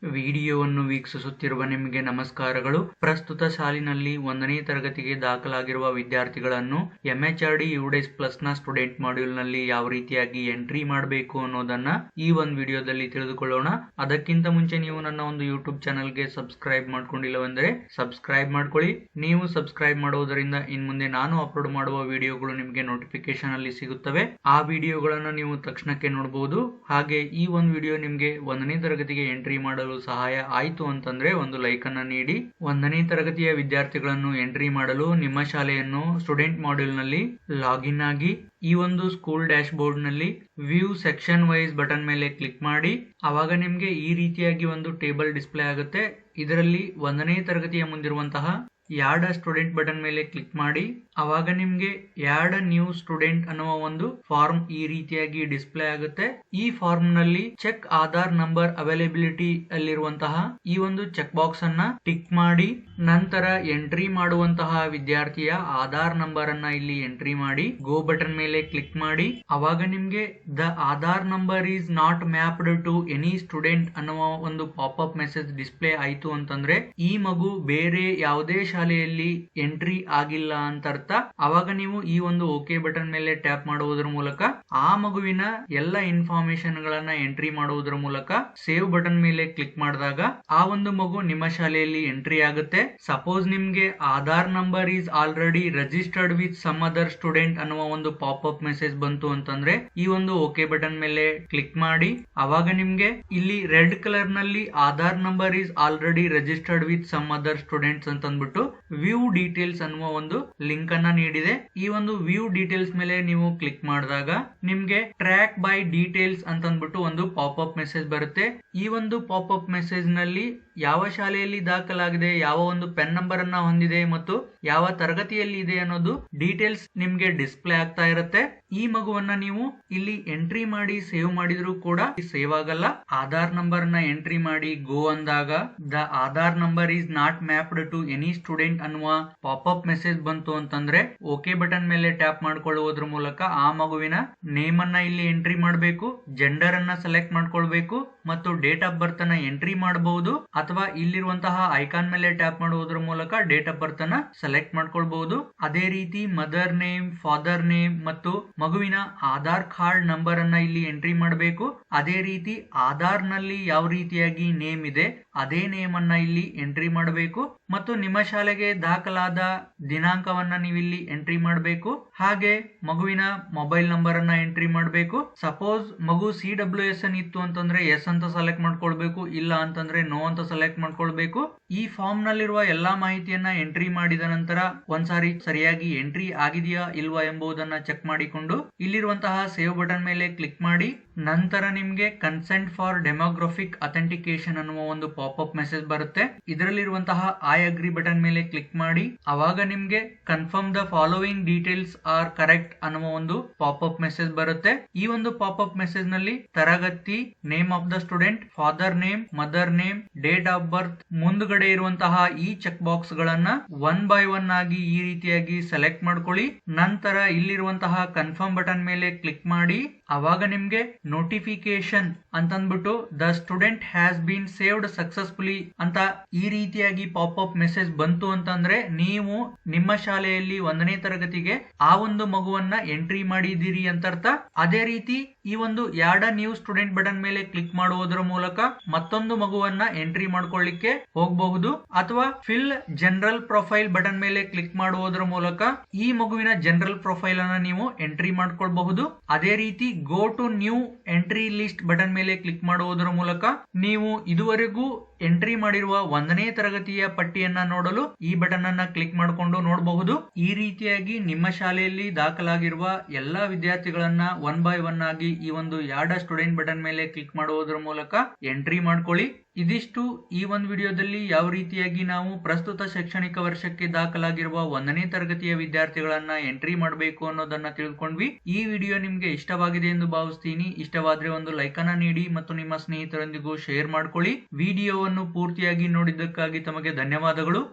ವಿಡಿಯೋವನ್ನು ವೀಕ್ಷಿಸುತ್ತಿರುವ ನಿಮಗೆ ನಮಸ್ಕಾರಗಳು. ಪ್ರಸ್ತುತ ಸಾಲಿನಲ್ಲಿ 1ನೇ ತರಗತಿಗೆ ದಾಖಲಾಗಿರುವ ವಿದ್ಯಾರ್ಥಿಗಳನ್ನು MHRD UDAS Plus ನ ಸ್ಟೂಡೆಂಟ್ ಮಾಡ್ಯೂಲ್ ನಲ್ಲಿ ಯಾವ ರೀತಿಯಾಗಿ ಎಂಟ್ರಿ ಮಾಡಬೇಕು ಅನ್ನೋದನ್ನ ಈ ಒಂದು ವಿಡಿಯೋದಲ್ಲಿ ತಿಳಿದುಕೊಳ್ಳೋಣ. ಅದಕ್ಕಿಂತ ಮುಂಚೆ ನೀವು ನನ್ನ ಒಂದು ಯೂಟ್ಯೂಬ್ ಚಾನಲ್ಗೆ ಸಬ್ಸ್ಕ್ರೈಬ್ ಮಾಡ್ಕೊಂಡಿಲ್ಲವೆಂದರೆ ಸಬ್ಸ್ಕ್ರೈಬ್ ಮಾಡ್ಕೊಳ್ಳಿ. ನೀವು ಸಬ್ಸ್ಕ್ರೈಬ್ ಮಾಡುವುದರಿಂದ ಇನ್ಮುಂದೆ ನಾನು ಅಪ್ಲೋಡ್ ಮಾಡುವ ವಿಡಿಯೋಗಳು ನಿಮಗೆ ನೋಟಿಫಿಕೇಶನ್ ಅಲ್ಲಿ ಸಿಗುತ್ತವೆ. ಆ ವಿಡಿಯೋಗಳನ್ನು ನೀವು ತಕ್ಷಣಕ್ಕೆ ನೋಡಬಹುದು. ಹಾಗೆ ಈ ಒಂದು ವಿಡಿಯೋ ನಿಮಗೆ 1ನೇ ತರಗತಿಗೆ ಎಂಟ್ರಿ ಮಾಡಲು ಸಹಾಯ ಆಯಿತು ಅಂತಂದ್ರೆ ಒಂದು ಲೈಕ್ ಅನ್ನ ನೀಡಿ. 1ನೇ ತರಗತಿಯ ವಿದ್ಯಾರ್ಥಿಗಳನ್ನು ಎಂಟ್ರಿ ಮಾಡಲು ನಿಮ್ಮ ಶಾಲೆಯನ್ನು ಸ್ಟೂಡೆಂಟ್ ಮಾಡ್ಯೂಲ್ ನಲ್ಲಿ ಲಾಗಿನ್ ಆಗಿ ಈ ಒಂದು ಸ್ಕೂಲ್ ಡ್ಯಾಶ್ ಬೋರ್ಡ್ ನಲ್ಲಿ ವ್ಯೂ ಸೆಕ್ಷನ್ ವೈಸ್ ಬಟನ್ ಮೇಲೆ ಕ್ಲಿಕ್ ಮಾಡಿ. ಅವಾಗ ನಿಮ್ಗೆ ಈ ರೀತಿಯಾಗಿ ಒಂದು ಟೇಬಲ್ ಡಿಸ್ಪ್ಲೇ ಆಗುತ್ತೆ. ಇದರಲ್ಲಿ 1ನೇ ತರಗತಿಯ ಮುಂದಿರುವಂತಹ ಯಾಡ್ ಸ್ಟೂಡೆಂಟ್ ಬಟನ್ ಮೇಲೆ ಕ್ಲಿಕ್ ಮಾಡಿ. ಅವಾಗ ನಿಮ್ಗೆ ಯಾಡ್ ನ್ಯೂ ಸ್ಟೂಡೆಂಟ್ ಅನ್ನುವ ಒಂದು ಫಾರ್ಮ್ ಈ ರೀತಿಯಾಗಿ ಡಿಸ್ಪ್ಲೇ ಆಗುತ್ತೆ. ಈ ಫಾರ್ಮ್ ನಲ್ಲಿ ಚೆಕ್ ಆಧಾರ್ ನಂಬರ್ ಅವೈಲೇಬಿಲಿಟಿ ಅಲ್ಲಿರುವಂತಹ ಈ ಒಂದು ಚೆಕ್ ಬಾಕ್ಸ್ ಅನ್ನ ಟಿಕ್ ಮಾಡಿ, ನಂತರ ಎಂಟ್ರಿ ಮಾಡುವಂತಹ ವಿದ್ಯಾರ್ಥಿಯ ಆಧಾರ್ ನಂಬರ್ ಅನ್ನ ಇಲ್ಲಿ ಎಂಟ್ರಿ ಮಾಡಿ ಗೋ ಬಟನ್ ಮೇಲೆ ಕ್ಲಿಕ್ ಮಾಡಿ. ಅವಾಗ ನಿಮ್ಗೆ the Aadhaar number is not mapped to any student ಅನ್ನುವ ಒಂದು ಪಾಪ್ ಅಪ್ ಮೆಸೇಜ್ ಡಿಸ್ಪ್ಲೇ ಆಯ್ತು ಅಂತಂದ್ರೆ ಈ ಮಗು ಬೇರೆ ಯಾವುದೇ ಶಾಲೆಯಲ್ಲಿ ಎಂಟ್ರಿ ಆಗಿಲ್ಲ ಅಂತ ಅರ್ಥ. ಅವಾಗ ನೀವು ಈ ಒಂದು ಓಕೆ ಬಟನ್ ಮೇಲೆ ಟ್ಯಾಪ್ ಮಾಡುವುದರ ಮೂಲಕ ಆ ಮಗುವಿನ ಎಲ್ಲ ಇನ್ಫಾರ್ಮೇಶನ್ ಗಳನ್ನ ಎಂಟ್ರಿ ಮಾಡುವುದರ ಮೂಲಕ ಸೇವ್ ಬಟನ್ ಮೇಲೆ ಕ್ಲಿಕ್ ಮಾಡಿದಾಗ ಆ ಒಂದು ಮಗು ನಿಮ್ಮ ಶಾಲೆಯಲ್ಲಿ ಎಂಟ್ರಿ ಆಗುತ್ತೆ. ಸಪೋಸ್ ನಿಮ್ಗೆ Aadhaar number is already registered with some other student ಅನ್ನುವ ಒಂದು ಪಾಪ್ ಅಪ್ ಮೆಸೇಜ್ ಬಂತು ಅಂತಂದ್ರೆ ಈ ಒಂದು ಓಕೆ ಬಟನ್ ಮೇಲೆ ಕ್ಲಿಕ್ ಮಾಡಿ. ಅವಾಗ ನಿಮ್ಗೆ ಇಲ್ಲಿ ರೆಡ್ ಕಲರ್ ನಲ್ಲಿ Aadhaar number is already registered with some other students ಅಂತ ಅಂದ್ಬಿಟ್ಟು ವ್ಯೂ ಡೀಟೇಲ್ಸ್ ಅನ್ನುವ ಒಂದು ಲಿಂಕ್ ಅನ್ನ ನೀಡಿದೆ. ಈ ಒಂದು ವ್ಯೂ ಡೀಟೇಲ್ಸ್ ಮೇಲೆ ನೀವು ಕ್ಲಿಕ್ ಮಾಡಿದಾಗ ನಿಮ್ಗೆ ಟ್ರ್ಯಾಕ್ ಬೈ ಡೀಟೇಲ್ಸ್ ಅಂತ ಅಂದ್ಬಿಟ್ಟು ಒಂದು ಪಾಪ್ ಅಪ್ ಮೆಸೇಜ್ ಬರುತ್ತೆ. ಈ ಒಂದು ಪಾಪ್ ಅಪ್ ಮೆಸೇಜ್ ನಲ್ಲಿ ಯಾವ ಶಾಲೆಯಲ್ಲಿ ದಾಖಲಾಗಿದೆ, ಯಾವ ಒಂದು ಪೆನ್ ನಂಬರ್ ಅನ್ನ ಹೊಂದಿದೆ ಮತ್ತು ಯಾವ ತರಗತಿಯಲ್ಲಿ ಇದೆ ಅನ್ನೋದು ಡೀಟೇಲ್ಸ್ ನಿಮ್ಗೆ ಡಿಸ್ಪ್ಲೇ ಆಗ್ತಾ ಇರುತ್ತೆ. ಈ ಮಗುವನ್ನ ನೀವು ಇಲ್ಲಿ ಎಂಟ್ರಿ ಮಾಡಿ ಸೇವ್ ಮಾಡಿದ್ರು ಕೂಡ ಸೇವ್ ಆಗಲ್ಲ. ಆಧಾರ್ ನಂಬರ್ ನ ಎಂಟ್ರಿ ಮಾಡಿ ಗೋ ಅಂದಾಗ the Aadhaar number is not mapped to any student ಅನ್ನುವ ಪಾಪ್ ಅಪ್ ಮೆಸೇಜ್ ಬಂತು ಅಂತಂದ್ರೆ ಓಕೆ ಬಟನ್ ಮೇಲೆ ಟ್ಯಾಪ್ ಮಾಡ್ಕೊಳ್ಳುವುದ್ರ ಮೂಲಕ ಆ ಮಗುವಿನ ನೇಮ್ ಅನ್ನ ಇಲ್ಲಿ ಎಂಟ್ರಿ ಮಾಡಬೇಕು, ಜೆಂಡರ್ ಅನ್ನ ಸೆಲೆಕ್ಟ್ ಮಾಡ್ಕೊಳ್ಬೇಕು ಮತ್ತು ಡೇಟ್ ಆಫ್ ಬರ್ತ್ ಅನ್ನ ಎಂಟ್ರಿ ಮಾಡಬಹುದು. ಅಥವಾ ಇಲ್ಲಿರುವಂತಹ ಐಕಾನ್ ಮೇಲೆ ಟ್ಯಾಪ್ ಮಾಡುವುದರ ಮೂಲಕ ಡೇಟ್ ಆಫ್ ಬರ್ತ್ ಅನ್ನ ಸೆಲೆಕ್ಟ್ ಮಾಡ್ಕೊಳ್ಬಹುದು. ಅದೇ ರೀತಿ ಮದರ್ ನೇಮ್, ಫಾದರ್ ನೇಮ್ ಮತ್ತು ಮಗುವಿನ ಆಧಾರ್ ಕಾರ್ಡ್ ನಂಬರ್ ಅನ್ನ ಇಲ್ಲಿ ಎಂಟ್ರಿ ಮಾಡಬೇಕು. ಅದೇ ರೀತಿ ಆಧಾರ್ ನಲ್ಲಿ ಯಾವ ರೀತಿಯಾಗಿ ನೇಮ್ ಇದೆ ಅದೇ ನೇಮ್ ಅನ್ನ ಇಲ್ಲಿ ಎಂಟ್ರಿ ಮಾಡಬೇಕು ಮತ್ತು ನಿಮ್ಮ ಶಾಲೆಗೆ ದಾಖಲಾದ ದಿನಾಂಕವನ್ನ ನೀವಿಲ್ಲಿ ಎಂಟ್ರಿ ಮಾಡಬೇಕು. ಹಾಗೆ ಮಗುವಿನ ಮೊಬೈಲ್ ನಂಬರ್ ಅನ್ನ ಎಂಟ್ರಿ ಮಾಡಬೇಕು. ಸಪೋಸ್ ಮಗು CWS ಇತ್ತು ಅಂತಂದ್ರೆ ಎಸ್ ಅಂತ ಸೆಲೆಕ್ಟ್ ಮಾಡ್ಕೊಳ್ಬೇಕು, ಇಲ್ಲ ಅಂತಂದ್ರೆ ನೋ ಅಂತ ಸೆಲೆಕ್ಟ್ ಮಾಡ್ಕೊಳ್ಬೇಕು. ಈ ಫಾರ್ಮ್ ನಲ್ಲಿರುವ ಎಲ್ಲಾ ಮಾಹಿತಿಯನ್ನ ಎಂಟ್ರಿ ಮಾಡಿದ ನಂತರ ಒಂದ್ಸಾರಿ ಸರಿಯಾಗಿ ಎಂಟ್ರಿ ಆಗಿದೆಯಾ ಇಲ್ವಾ ಎಂಬುದನ್ನ ಚೆಕ್ ಮಾಡಿಕೊಂಡು ಇಲ್ಲಿರುವಂತಹ ಸೇವ್ ಬಟನ್ ಮೇಲೆ ಕ್ಲಿಕ್ ಮಾಡಿ. ನಂತರ ನಿಮ್ಗೆ ಕನ್ಸೆಂಟ್ ಫಾರ್ ಡೆಮೋಗ್ರಫಿಕ್ ಅಥೆಂಟಿಕೇಶನ್ ಅನ್ನುವ ಒಂದು ಪಾಪ್ ಅಪ್ ಮೆಸೇಜ್ ಬರುತ್ತೆ. ಇದರಲ್ಲಿರುವಂತಹ ಐ ಅಗ್ರಿ ಬಟನ್ ಮೇಲೆ ಕ್ಲಿಕ್ ಮಾಡಿ. ಅವಾಗ ನಿಮ್ಗೆ confirm the following details are correct ಅನ್ನುವ ಒಂದು ಪಾಪ್ ಅಪ್ ಮೆಸೇಜ್ ಬರುತ್ತೆ. ಈ ಒಂದು ಪಾಪ್ ಅಪ್ ಮೆಸೇಜ್ ನಲ್ಲಿ ತರಗತಿ, name of the student, father name, mother name, date of birth ಮುಂದುಗಡೆ ಇರುವಂತಹ ಈ ಚೆಕ್ ಬಾಕ್ಸ್ ಗಳನ್ನ ಒನ್ ಬೈ ಒನ್ ಆಗಿ ಈ ರೀತಿಯಾಗಿ ಸೆಲೆಕ್ಟ್ ಮಾಡ್ಕೊಳ್ಳಿ. ನಂತರ ಇಲ್ಲಿರುವಂತಹ ಕನ್ಫರ್ಮ್ ಬಟನ್ ಮೇಲೆ ಕ್ಲಿಕ್ ಮಾಡಿ. ಅವಾಗ ನಿಮ್ಗೆ ನೋಟಿಫಿಕೇಶನ್ ಅಂತಂದ್ಬಿಟ್ಟು the student has been saved successfully ಅಂತ ಈ ರೀತಿಯಾಗಿ ಪಾಪ್ ಅಪ್ ಮೆಸೇಜ್ ಬಂತು ಅಂತಂದ್ರೆ ನೀವು ನಿಮ್ಮ ಶಾಲೆಯಲ್ಲಿ 1ನೇ ತರಗತಿಗೆ ಆ ಒಂದು ಮಗುವನ್ನ ಎಂಟ್ರಿ ಮಾಡಿದ್ದೀರಿ ಅಂತ ಅರ್ಥ. ಅದೇ ರೀತಿ ಈ ಒಂದು ಯಾಡ್ ನ್ಯೂ ಸ್ಟೂಡೆಂಟ್ ಬಟನ್ ಮೇಲೆ ಕ್ಲಿಕ್ ಮಾಡುವುದರ ಮೂಲಕ ಮತ್ತೊಂದು ಮಗುವನ್ನ ಎಂಟ್ರಿ ಮಾಡ್ಕೊಳ್ಳಿಕ್ಕೆ ಹೋಗಬಹುದು. ಅಥವಾ ಫಿಲ್ ಜನರಲ್ ಪ್ರೊಫೈಲ್ ಬಟನ್ ಮೇಲೆ ಕ್ಲಿಕ್ ಮಾಡುವುದರ ಮೂಲಕ ಈ ಮಗುವಿನ ಜನರಲ್ ಪ್ರೊಫೈಲ್ ಅನ್ನ ನೀವು ಎಂಟ್ರಿ ಮಾಡ್ಕೊಳ್ಬಹುದು. ಅದೇ ರೀತಿ go to new entry list button ಮೇಲೆ ಕ್ಲಿಕ್ ಮಾಡುವುದರ ಮೂಲಕ ನೀವು ಇದುವರೆಗೂ ಎಂಟ್ರಿ ಮಾಡಿರುವ 1ನೇ ತರಗತಿಯ ಪಟ್ಟಿಯನ್ನ ನೋಡಲು ಈ ಬಟನ್ ಅನ್ನ ಕ್ಲಿಕ್ ಮಾಡಿಕೊಂಡು ನೋಡಬಹುದು. ಈ ರೀತಿಯಾಗಿ ನಿಮ್ಮ ಶಾಲೆಯಲ್ಲಿ ದಾಖಲಾಗಿರುವ ಎಲ್ಲಾ ವಿದ್ಯಾರ್ಥಿಗಳನ್ನ ಒನ್ ಬೈ ಒನ್ ಆಗಿ ಈ ಒಂದು ಯಾಡ್ ಸ್ಟೂಡೆಂಟ್ ಬಟನ್ ಮೇಲೆ ಕ್ಲಿಕ್ ಮಾಡುವುದರ ಮೂಲಕ ಎಂಟ್ರಿ ಮಾಡ್ಕೊಳ್ಳಿ. ಇದಿಷ್ಟು ಈ ಒಂದು ವಿಡಿಯೋದಲ್ಲಿ ಯಾವ ರೀತಿಯಾಗಿ ನಾವು ಪ್ರಸ್ತುತ ಶೈಕ್ಷಣಿಕ ವರ್ಷಕ್ಕೆ ದಾಖಲಾಗಿರುವ 1ನೇ ತರಗತಿಯ ವಿದ್ಯಾರ್ಥಿಗಳನ್ನ ಎಂಟ್ರಿ ಮಾಡಬೇಕು ಅನ್ನೋದನ್ನ ತಿಳ್ಕೊಂಡ್ವಿ. ಈ ವಿಡಿಯೋ ನಿಮ್ಗೆ ಇಷ್ಟವಾಗಿದೆ ಎಂದು ಭಾವಿಸ್ತೀನಿ. ಇಷ್ಟವಾದ್ರೆ ಒಂದು ಲೈಕ್ ಅನ್ನ ನೀಡಿ ಮತ್ತು ನಿಮ್ಮ ಸ್ನೇಹಿತರೊಂದಿಗೂ ಶೇರ್ ಮಾಡ್ಕೊಳ್ಳಿ. ವಿಡಿಯೋವನ್ನು ಪೂರ್ತಿಯಾಗಿ ನೋಡಿದ್ದಕ್ಕಾಗಿ ತಮಗೆ ಧನ್ಯವಾದಗಳು.